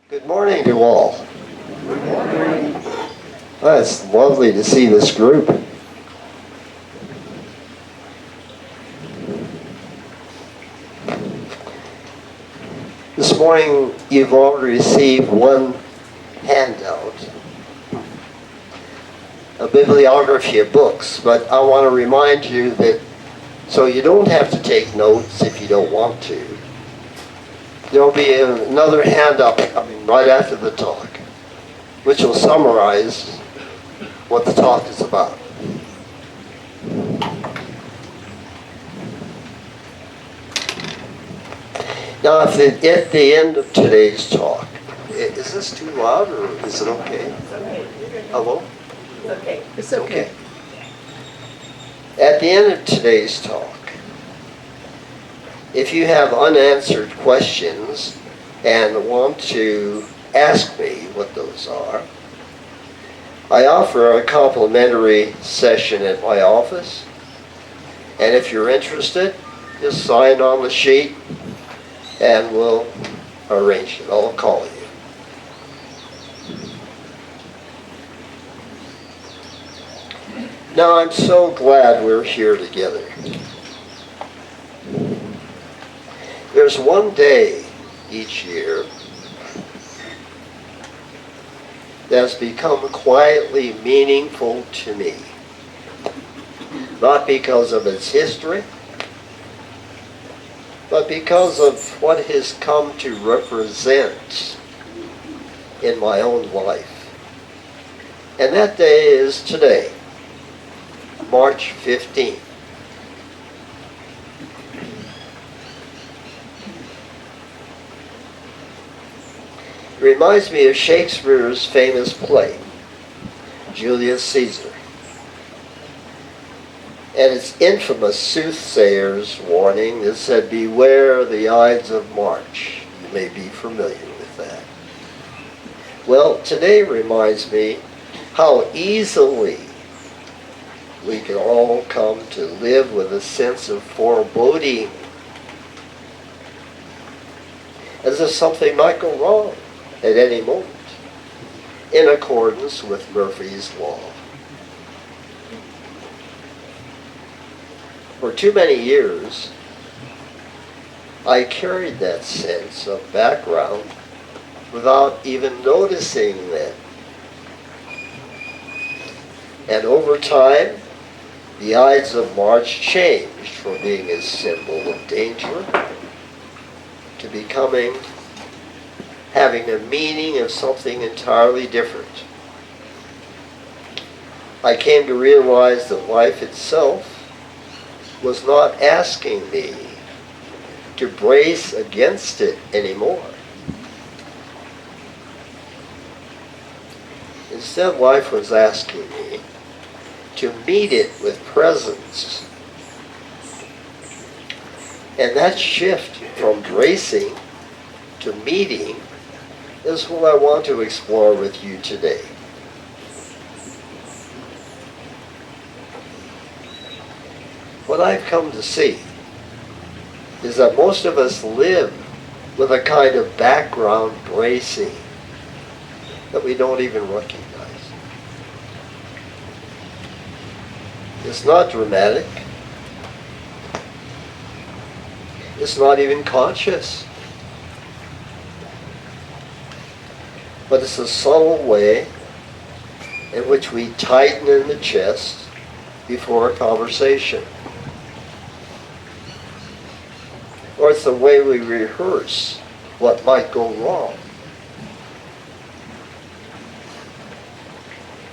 Good morning to all. Good morning. Well, it's lovely to see this group. This morning you've all received one handout, a bibliography of books, but I want to remind you that so you don't have to take notes if you don't want to. There'll be another handout coming right after the talk, which will summarize what the talk is about. Now, if at the end of today's talk, is this too loud or is it okay? Hello? Okay, it's okay. At the end of today's talk, if you have unanswered questions and want to ask me what those are, I offer a complimentary session at my office. And if you're interested, just sign on the sheet and we'll arrange it. I'll call you. Now, I'm so glad we're here together. There's one day each year that's become quietly meaningful to me. Not because of its history, but because of what it has come to represent in my own life. And that day is today, March 15th. It reminds me of Shakespeare's famous play, Julius Caesar, and its infamous soothsayer's warning that said, "Beware the Ides of March." You may be familiar with that. Well, today reminds me how easily we can all come to live with a sense of foreboding, as if something might go wrong at any moment, in accordance with Murphy's Law. For too many years, I carried that sense of background without even noticing that. And over time, the Ides of March changed from being a symbol of danger to having a meaning of something entirely different. I came to realize that life itself was not asking me to brace against it anymore. Instead, life was asking me to meet it with presence. And that shift from bracing to meeting is what I want to explore with you today. What I've come to see is that most of us live with a kind of background bracing that we don't even recognize. It's not dramatic. It's not even conscious. But it's a subtle way in which we tighten in the chest before a conversation. Or it's the way we rehearse what might go wrong.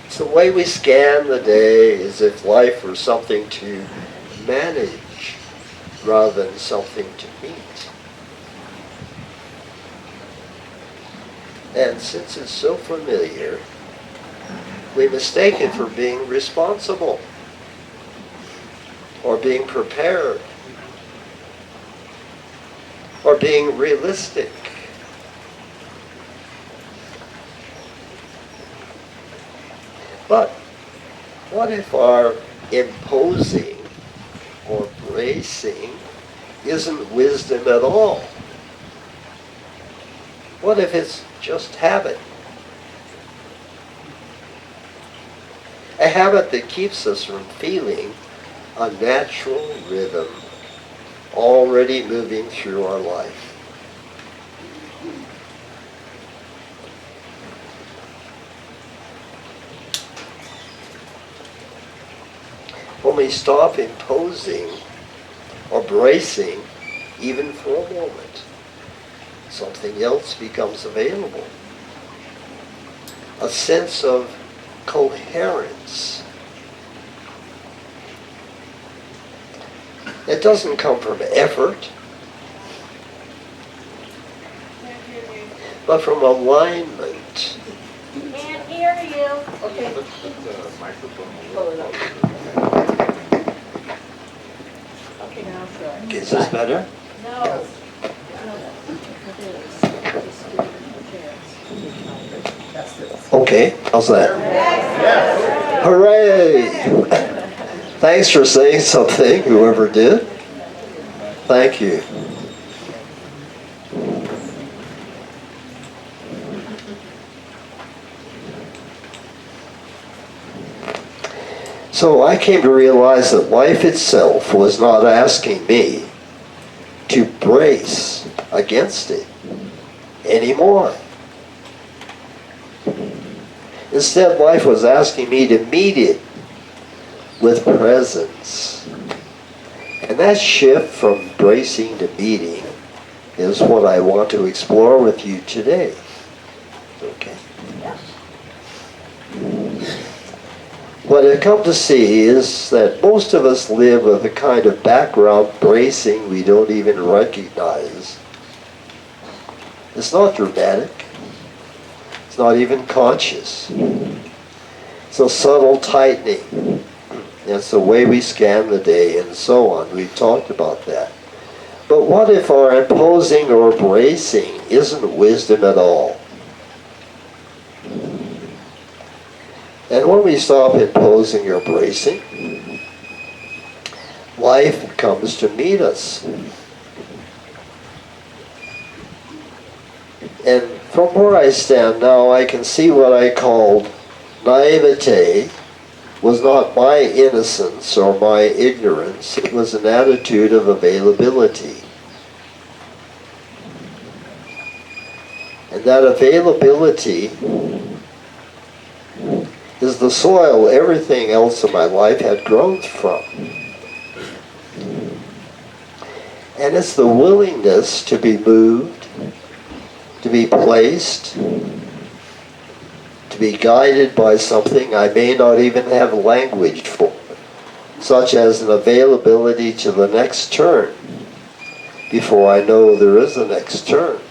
It's the way we scan the day as if life were something to manage rather than something to meet. And since it's so familiar, we mistake it for being responsible or being prepared or being realistic. But what if our imposing or bracing isn't wisdom at all? What if it's just habit? A habit that keeps us from feeling a natural rhythm already moving through our life. When we stop imposing or bracing, even for a moment, something else becomes available. A sense of coherence. It doesn't come from effort, but from alignment. Can't hear you. Okay. Pull it up. Okay, now try. Is this better? No. Okay, how's that? Hooray! Thanks for saying something, whoever did. Thank you. So I came to realize that life itself was not asking me to brace against it anymore. Instead, life was asking me to meet it with presence. And that shift from bracing to meeting is what I want to explore with you today. Okay. What I've come to see is that most of us live with a kind of background bracing we don't even recognize. It's not dramatic. It's not even conscious. It's a subtle tightening. It's the way we scan the day and so on. We've talked about that. But what if our imposing or bracing isn't wisdom at all? And when we stop imposing or bracing, life comes to meet us. And from where I stand now, I can see what I called naivete was not my innocence or my ignorance. It was an attitude of availability. And that availability is the soil everything else in my life had grown from. And it's the willingness to be moved, to be placed, to be guided by something I may not even have language for, such as an availability to the next turn, before I know there is a next turn.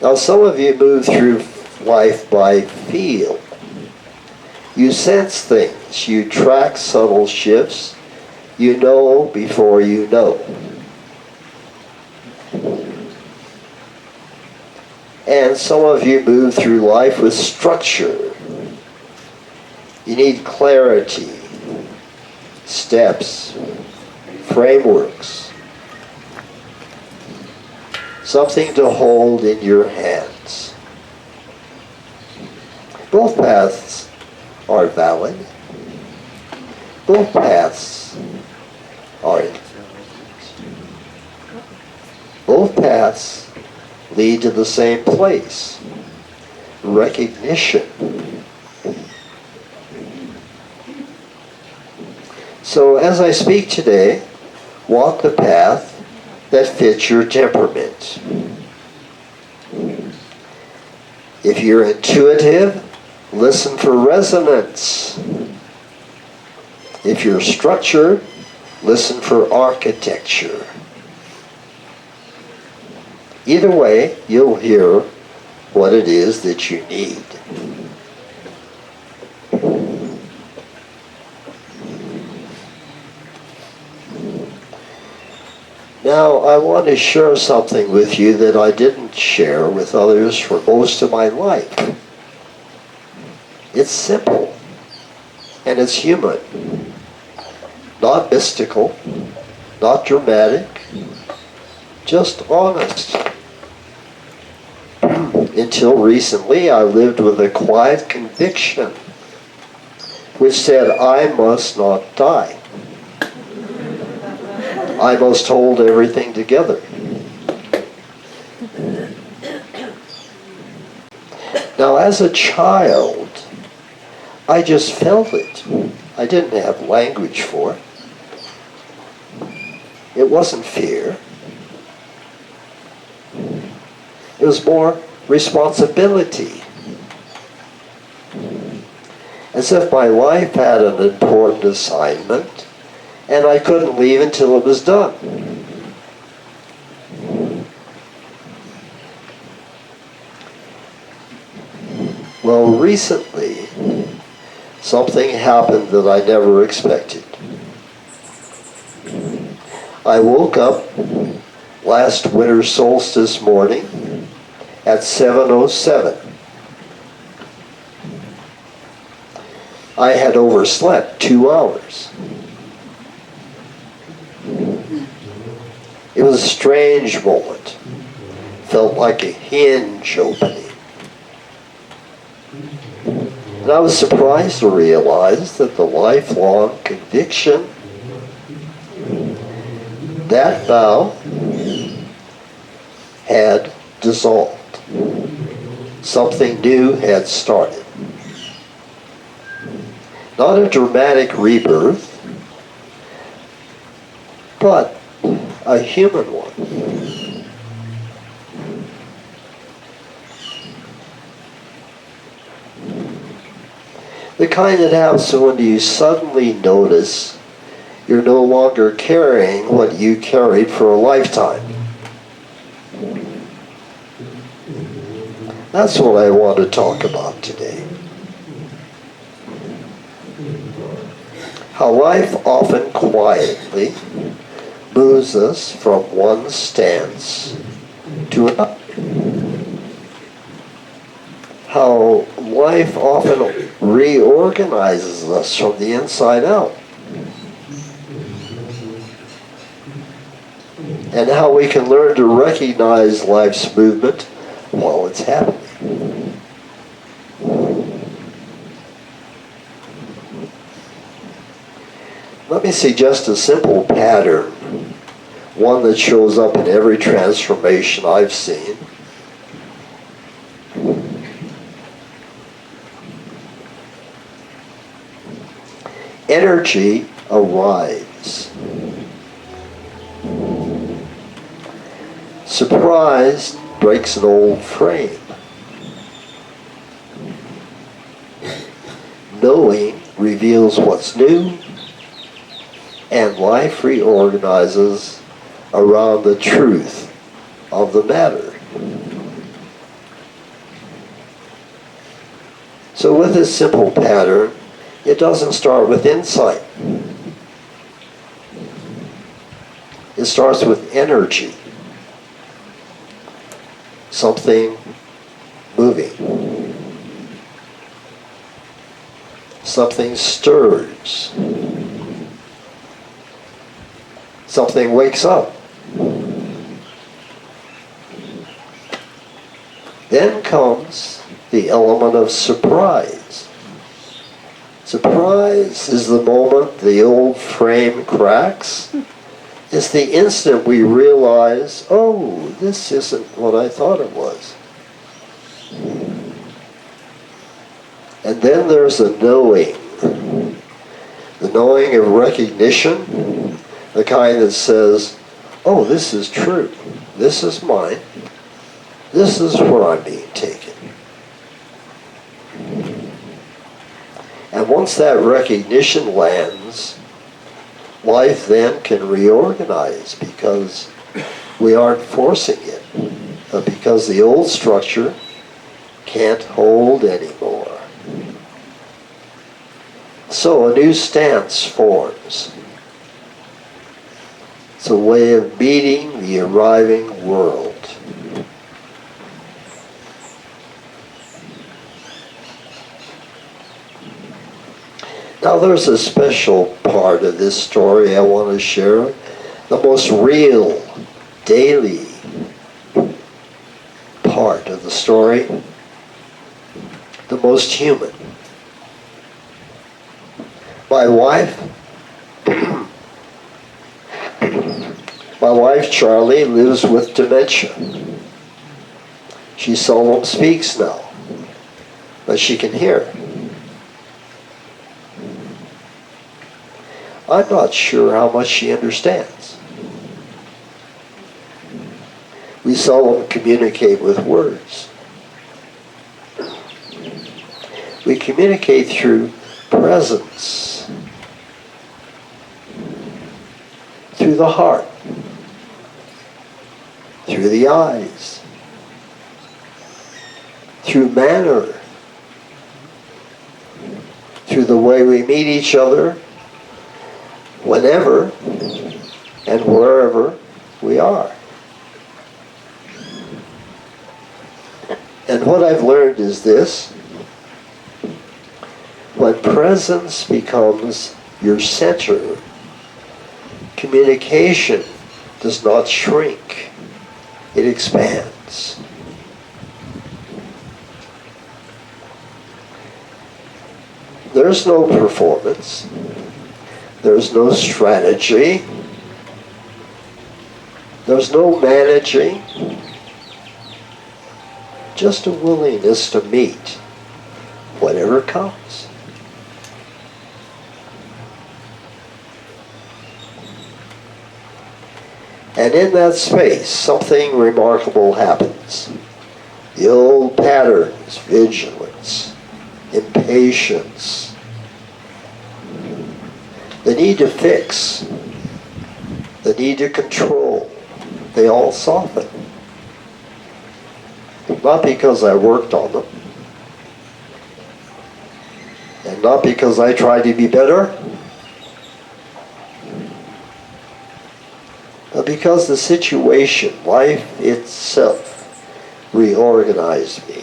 Now, some of you move through life by feel. You sense things. You track subtle shifts. You know before you know. And some of you move through life with structure. You need clarity, steps, frameworks, something to hold in your hands. Both paths are valid. Both paths are infinite. Both paths lead to the same place, recognition. So as I speak today, walk the path that fits your temperament. If you're intuitive, listen for resonance. If you're structured, listen for architecture. Either way, you'll hear what it is that you need. Now, I want to share something with you that I didn't share with others for most of my life. It's simple and it's human. Not mystical, not dramatic, just honest. Until recently, I lived with a quiet conviction which said, I must not die. I must hold everything together. Now, as a child, I just felt it. I didn't have language for it. It wasn't fear. It was more responsibility. As if my life had an important assignment and I couldn't leave until it was done. Well, recently, something happened that I never expected. I woke up last winter solstice morning at 7:07. I had overslept 2 hours. It was a strange moment. Felt like a hinge opening. And I was surprised to realize that the lifelong conviction, that vow, had dissolved. Something new had started. Not a dramatic rebirth, but a human one. The kind that happens when you suddenly notice you're no longer carrying what you carried for a lifetime. That's what I want to talk about today. How life often quietly moves us from one stance to another. How life often reorganizes us from the inside out. And how we can learn to recognize life's movement while it's happening. Let me suggest a simple pattern, one that shows up in every transformation I've seen. Energy arrives. Surprise breaks an old frame. Knowing reveals what's new, and life reorganizes around the truth of the matter. So with this simple pattern, it doesn't start with insight. It starts with energy. Something moving. Something stirs. Something wakes up. Then comes the element of surprise. Surprise is the moment the old frame cracks. It's the instant we realize, oh, this isn't what I thought it was. And then there's the knowing. The knowing of recognition, the kind that says, oh, this is true. This is mine. This is where I'm being taken. And once that recognition lands, life then can reorganize because we aren't forcing it, but because the old structure can't hold anymore. So a new stance forms. It's a way of meeting the arriving world. Now there's a special part of this story I want to share. The most real, daily part of the story. The most human. My wife, Charlie, lives with dementia. She seldom speaks now, but she can hear. I'm not sure how much she understands. We seldom communicate with words. We communicate through presence, through the heart, through the eyes, through manner, through the way we meet each other, whenever and wherever we are. And what I've learned is this: when presence becomes your center, communication does not shrink, it expands. There's no performance, there's no strategy, there's no managing, just a willingness to meet whatever comes. And in that space, something remarkable happens. The old patterns, vigilance, impatience, the need to fix, the need to control, they all soften. Not because I worked on them, and not because I tried to be better, but because the situation, life itself, reorganized me.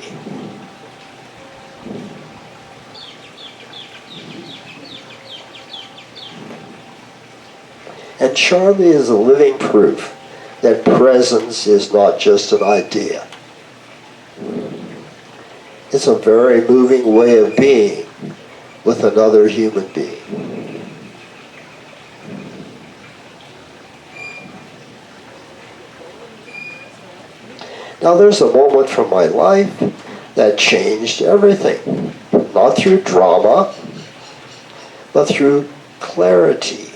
And Charlie is a living proof that presence is not just an idea. It's a very moving way of being with another human being. Now there's a moment from my life that changed everything. Not through drama, but through clarity.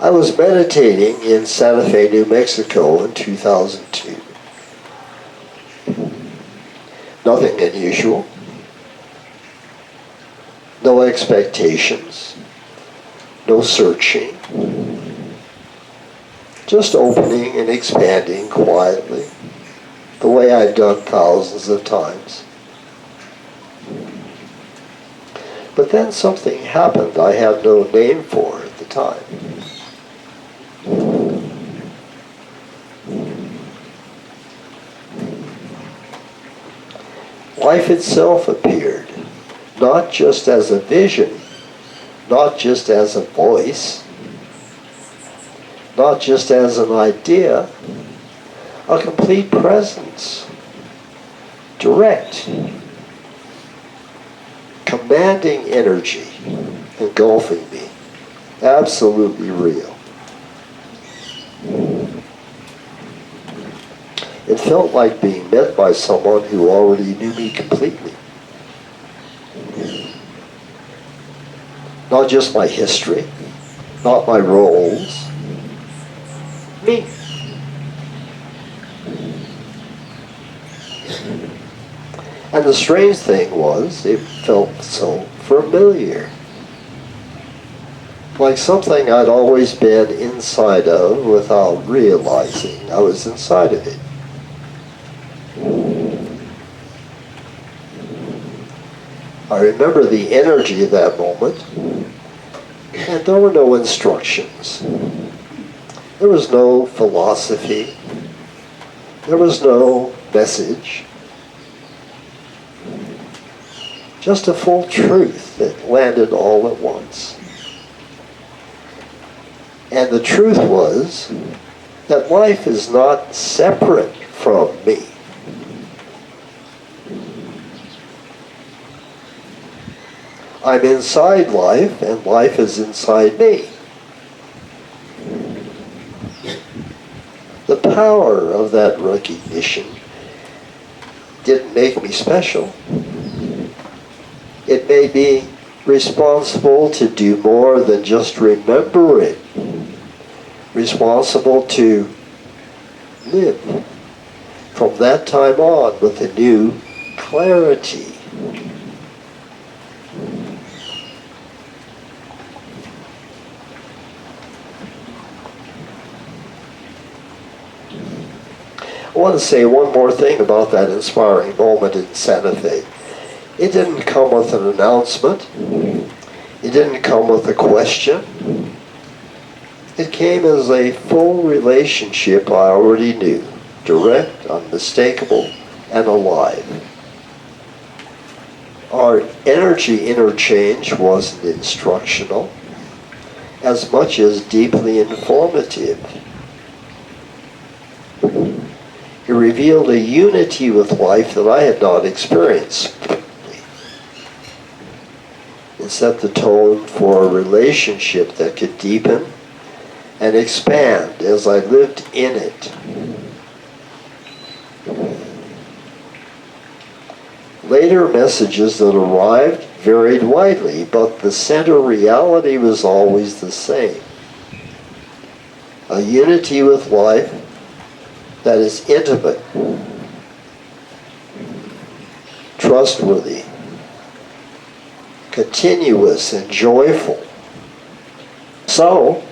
I was meditating in Santa Fe, New Mexico in 2002. Nothing unusual. No expectations. No searching. Just opening and expanding quietly, the way I've done thousands of times. But then something happened I had no name for at the time. Life itself appeared, not just as a vision, not just as a voice, not just as an idea, a complete presence, direct, commanding energy, engulfing me, absolutely real. It felt like being met by someone who already knew me completely. Not just my history, not my roles, me. And the strange thing was, it felt so familiar. Like something I'd always been inside of without realizing I was inside of it. I remember the energy of that moment, and there were no instructions. There was no philosophy. There was no message. Just a full truth that landed all at once. And the truth was that life is not separate from me. I'm inside life, and life is inside me. The power of that recognition didn't make me special. It made me responsible to do more than just remember it. Responsible to live from that time on with a new clarity. I want to say one more thing about that inspiring moment in Santa Fe. It didn't come with an announcement. It didn't come with a question. It came as a full relationship I already knew, direct, unmistakable, and alive. Our energy interchange wasn't instructional, as much as deeply informative. It revealed a unity with life that I had not experienced. It set the tone for a relationship that could deepen and expand as I lived in it. Later messages that arrived varied widely, but the center reality was always the same. A unity with life that is intimate, trustworthy, continuous, and joyful. So,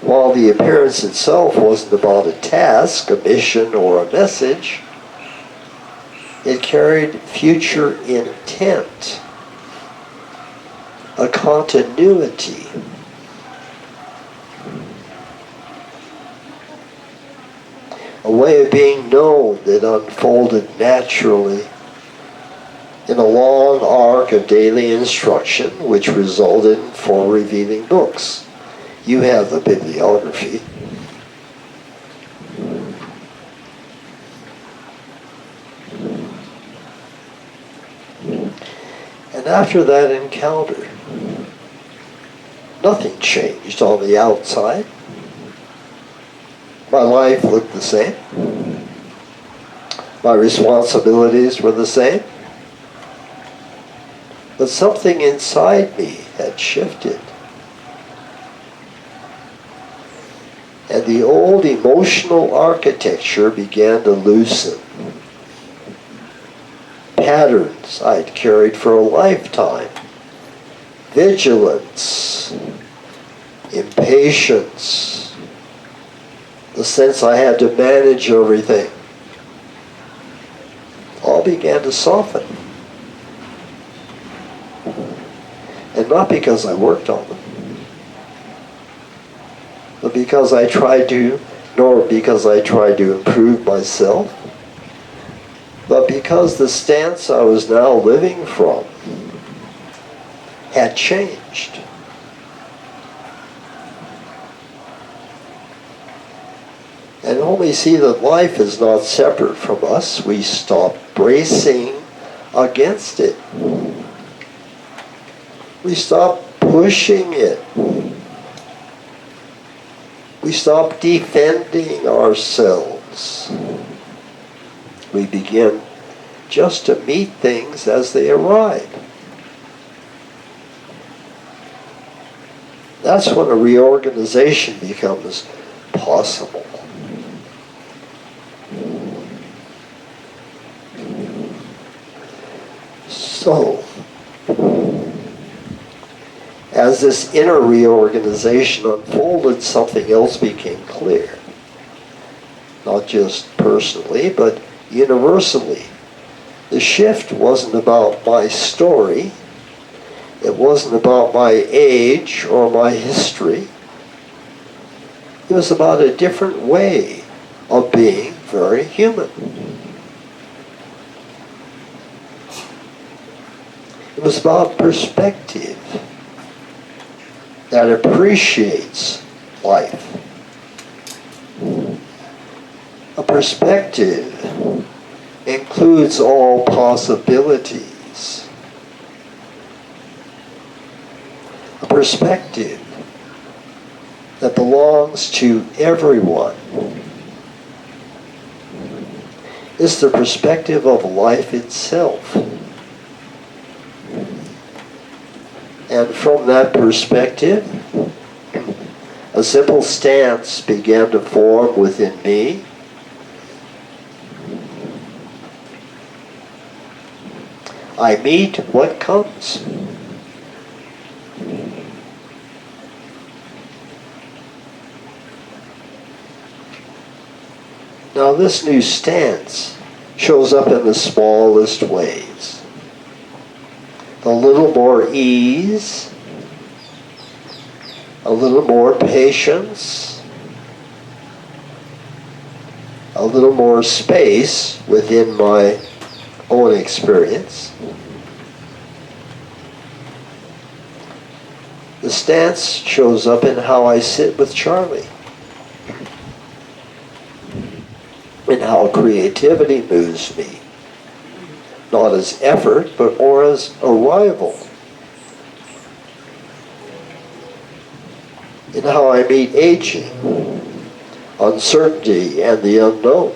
while the appearance itself wasn't about a task, a mission, or a message, it carried future intent, a continuity. A way of being known that unfolded naturally in a long arc of daily instruction, which resulted in 4 revealing books. You have the bibliography. And after that encounter, nothing changed on the outside. My life looked the same. My responsibilities were the same. But something inside me had shifted. And the old emotional architecture began to loosen. Patterns I'd carried for a lifetime. Vigilance, impatience, the sense I had to manage everything, all began to soften. And not because I worked on them, but because I tried to, nor because I tried to improve myself, but because the stance I was now living from had changed. And when we see that life is not separate from us, we stop bracing against it. We stop pushing it. We stop defending ourselves. We begin just to meet things as they arrive. That's when a reorganization becomes possible. So, as this inner reorganization unfolded, something else became clear. Not just personally, but universally. The shift wasn't about my story. It wasn't about my age or my history. It was about a different way of being very human. It was about perspective that appreciates life. A perspective includes all possibilities. A perspective that belongs to everyone is the perspective of life itself. And from that perspective, a simple stance began to form within me. I meet what comes. Now this new stance shows up in the smallest ways. A little more ease, a little more patience, a little more space within my own experience. The stance shows up in how I sit with Charlie, in how creativity moves me, not as effort, but more as arrival, in how I meet aging, uncertainty, and the unknown.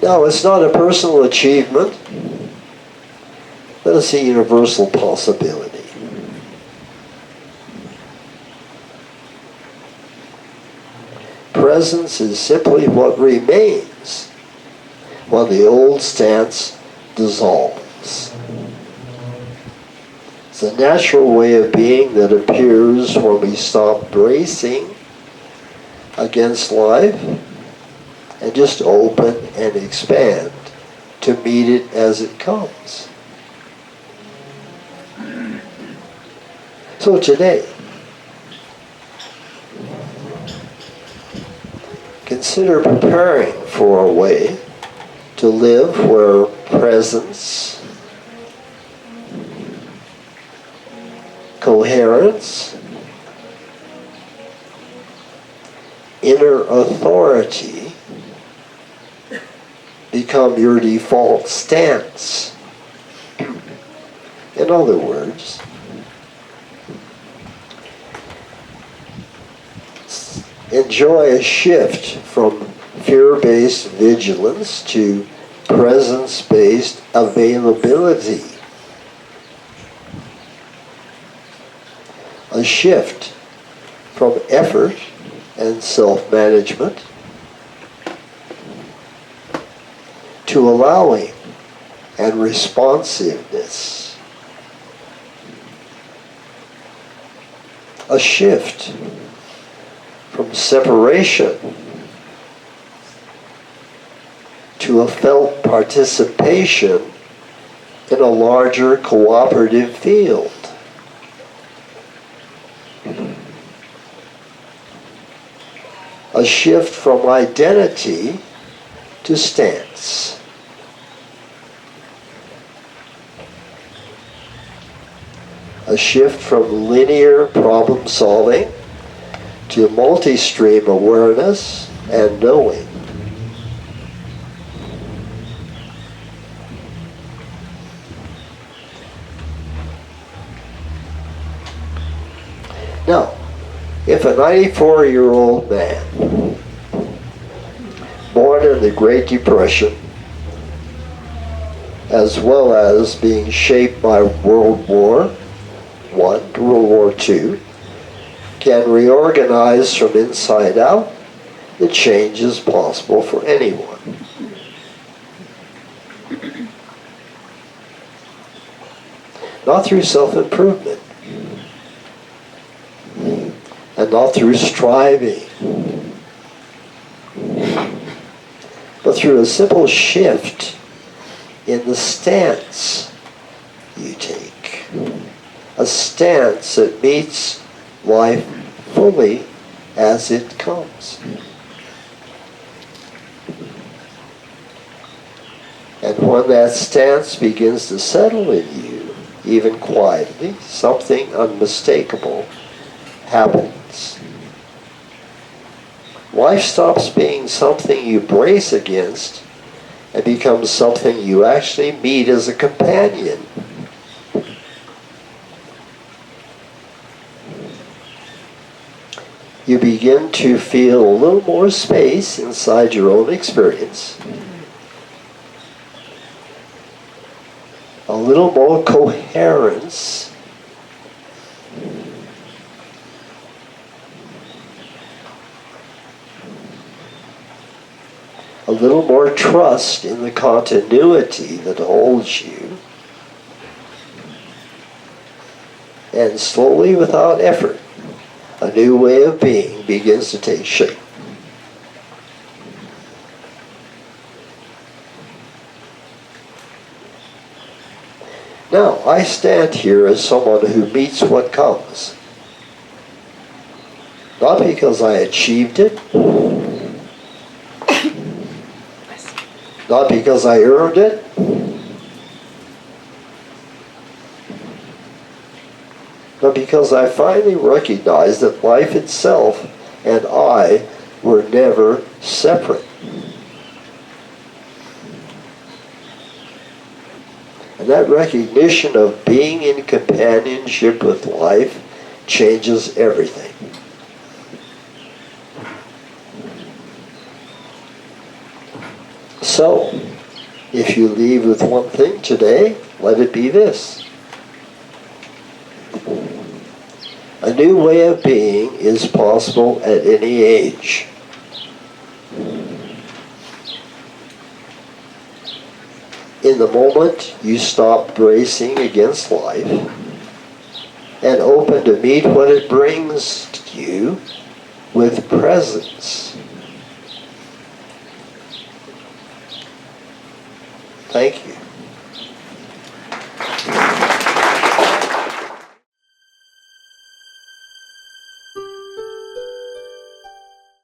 Now, it's not a personal achievement, but it's a universal possibility. Presence is simply what remains while the old stance dissolves. It's a natural way of being that appears when we stop bracing against life and just open and expand to meet it as it comes. So today, consider preparing for a way to live where presence, coherence, inner authority become your default stance. In other words, enjoy a shift from fear-based vigilance to presence-based availability. A shift from effort and self-management to allowing and responsiveness. A shift from separation to a felt participation in a larger cooperative field. A shift from identity to stance. A shift from linear problem solving to multi-stream awareness and knowing. Now, if a 94-year-old man, born in the Great Depression, as well as being shaped by World War I to World War II, can reorganize from inside out, the change is possible for anyone. Not through self-improvement, and not through striving, but through a simple shift in the stance you take. A stance that meets life fully as it comes. And when that stance begins to settle in you, even quietly, something unmistakable happens. Life stops being something you brace against and becomes something you actually meet as a companion. You begin to feel a little more space inside your own experience, a little more coherence, a little more trust in the continuity that holds you, and slowly, without effort, a new way of being begins to take shape. Now, I stand here as someone who meets what comes. Not because I achieved it, not because I earned it, but because I finally recognized that life itself and I were never separate. And that recognition of being in companionship with life changes everything. So, if you leave with one thing today, let it be this. A new way of being is possible at any age. In the moment you stop bracing against life and open to meet what it brings to you with presence. Thank you.